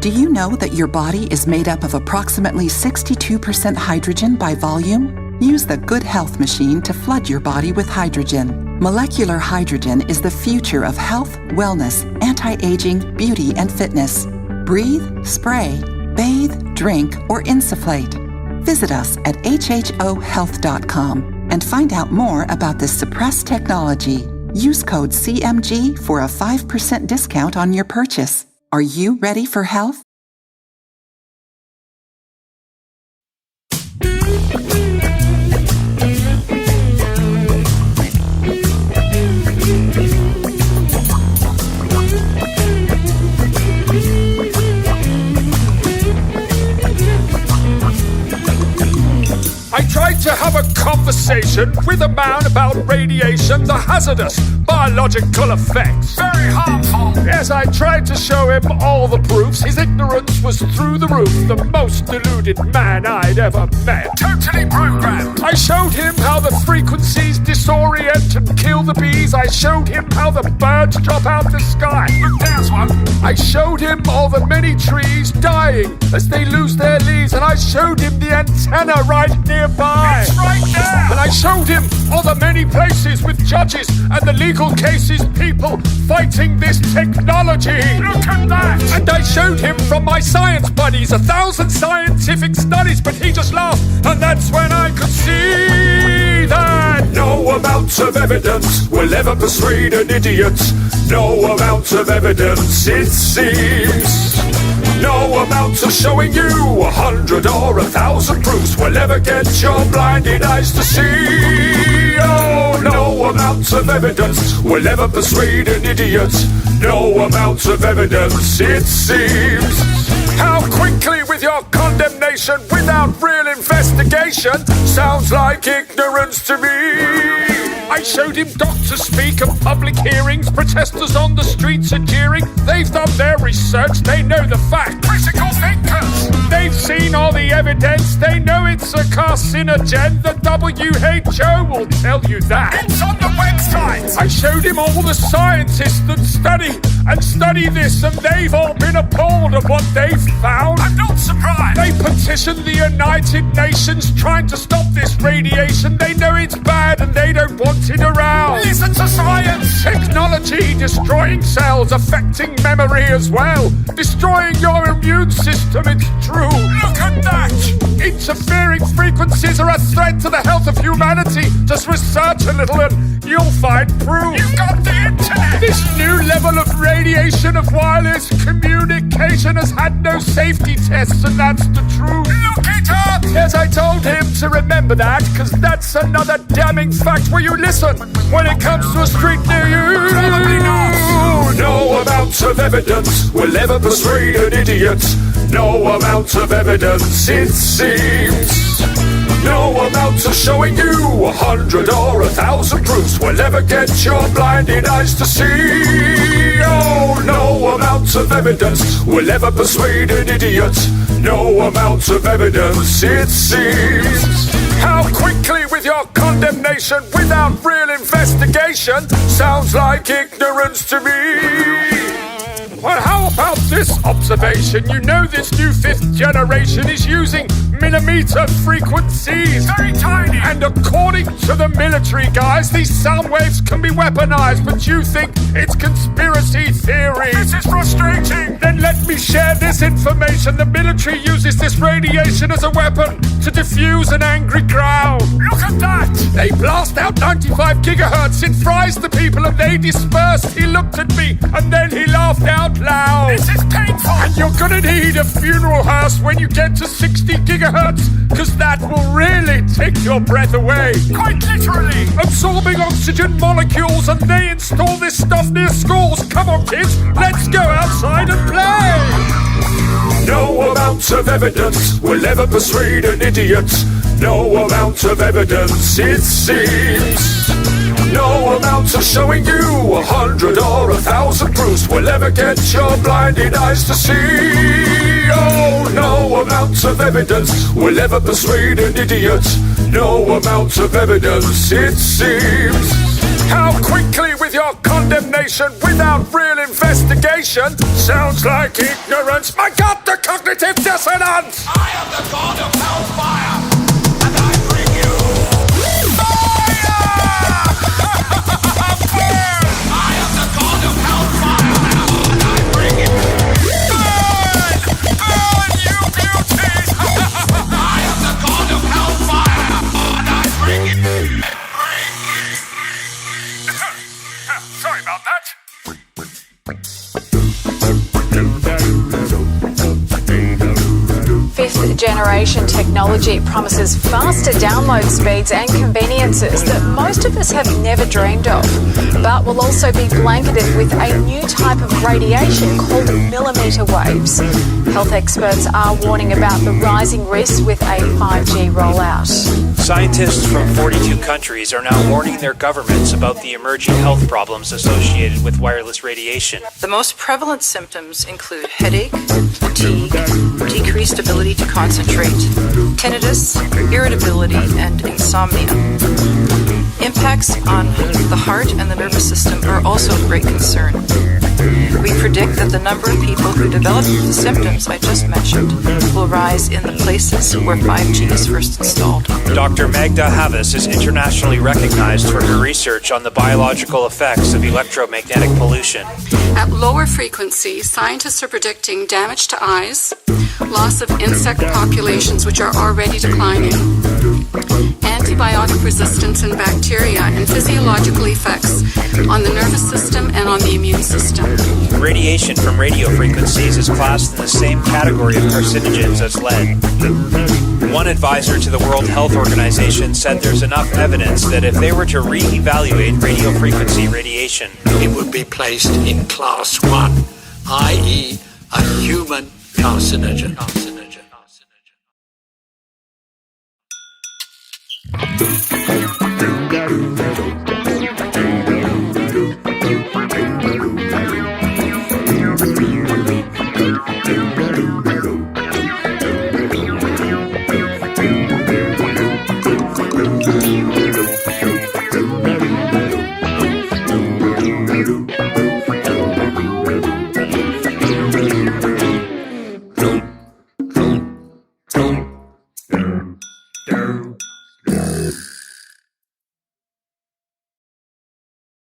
Do you know that your body is made up of approximately 62% hydrogen by volume? Use the Good Health machine to flood your body with hydrogen. Molecular hydrogen is the future of health, wellness, anti-aging, beauty, and fitness. Breathe, spray, bathe, drink, or insufflate. Visit us at hhohealth.com and find out more about this suppressed technology. Use code CMG for a 5% discount on your purchase. Are you ready for health? I tried to have a conversation with a man about radiation, the hazardous, boilogical effects. Very harmful. Yes, I tried to show him all the proofs. His ignorance was through the roof. The most deluded man I'd ever met. Totally programmed. I showed him how the frequencies disorient and kill the bees. I showed him how the birds drop out the sky. Look, there's one. I showed him all the many trees dying as they lose their leaves. And I showed him the antenna right nearby. It's right there. And I showed him all the many places with judges and the legal cases, people fighting this technology. Look at that. And I showed him from my science buddies 1,000 scientific studies, but he just laughed, and that's when I could see that no amount of evidence will ever persuade an idiot. No amount of evidence, it seems. No amount of showing you 100 or 1,000 proofs will ever get your blinded eyes to see. Oh, no amount of evidence will ever persuade an idiot. No amount of evidence, it seems. How quickly with your condemnation without real investigation sounds like ignorance to me. I showed him doctors speak at public hearings, protesters on the streets are jeering. They've done their research, they know the fact. Critical thinkers! They've seen all the evidence, they know it's a carcinogen. The WHO will tell you that. It's on the website! I showed him all the scientists that study this, and they've all been appalled at what they've found. I'm not surprised! They petitioned the United Nations trying to stop this radiation. They know it's bad and they don't want it around. Listen to science! Technology destroying cells, affecting memory as well. Destroying your immune system, it's true. Look at that! Interfering frequencies are a threat to the health of humanity. Just research a little and you'll find proof. You've got the internet! This new level of radiation of wireless communication has had no safety tests, and that's the truth. Look it up! Yes, I told him to remember that, because that's another damning fact. Will you listen when it comes to a street near you? Probably not. No amount of evidence will ever persuade an idiot. No amount of evidence, it seems. No amount of showing you 100 or 1,000 proofs will ever get your blinded eyes to see. Oh, no amount of evidence will ever persuade an idiot. No amount of evidence, it seems. How quickly with your condemnation without real investigation sounds like ignorance to me. Well, how about this observation? You know this new 5th generation is using millimeter frequencies. Very tiny. And according to the military guys, these sound waves can be weaponized, but you think it's conspiracy theory. This is frustrating. Then let me share this information. The military uses this radiation as a weapon to diffuse an angry crowd. Look at that. They blast out 95 gigahertz. It fries the people and they disperse. He looked at me and then he laughed out loud. This is painful. And you're gonna need a funeral hearse when you get to 60 gigahertz, because that will really take your breath away. Quite literally. Absorbing oxygen molecules, and they install this stuff near schools. Come on, kids, let's go outside and play. No amount of evidence will ever persuade an idiot. No amount of evidence, it seems. No amount of showing you 100 or 1,000 proofs will ever get your blinded eyes to see. Oh, no amount of evidence will ever persuade an idiot. No amount of evidence, it seems. How quickly with your condemnation without real investigation. Sounds like ignorance. My God, the cognitive dissonance! I am the god of hellfire, and I bring you fire! I am the god of hellfire, and I bring you Burn! Burn, you beauties! I am the god of hellfire, and I bring you. Sorry about that. Fifth-generation technology promises faster download speeds and conveniences that most of us have never dreamed of, but will also be blanketed with a new type of radiation called millimetre waves. Health experts are warning about the rising risks with a 5G rollout. Scientists from 42 countries are now warning their governments about the emerging health problems associated with wireless radiation. The most prevalent symptoms include headache, fatigue, decreased ability to concentrate, tinnitus, irritability, and insomnia. Impacts on the heart and the nervous system are also of great concern. We predict that the number of people who develop the symptoms I just mentioned will rise in the places where 5G is first installed. Dr. Magda Havas is internationally recognized for her research on the biological effects of electromagnetic pollution. At lower frequencies, scientists are predicting damage to eyes, loss of insect populations which are already declining, antibiotic resistance in bacteria, and physiological effects on the nervous system and on the immune system. Radiation from radio frequencies is classed in the same category of carcinogens as lead. One advisor to the World Health Organization said there's enough evidence that if they were to re-evaluate radio frequency radiation, It would be placed in class 1, i.e. a human carcinogen.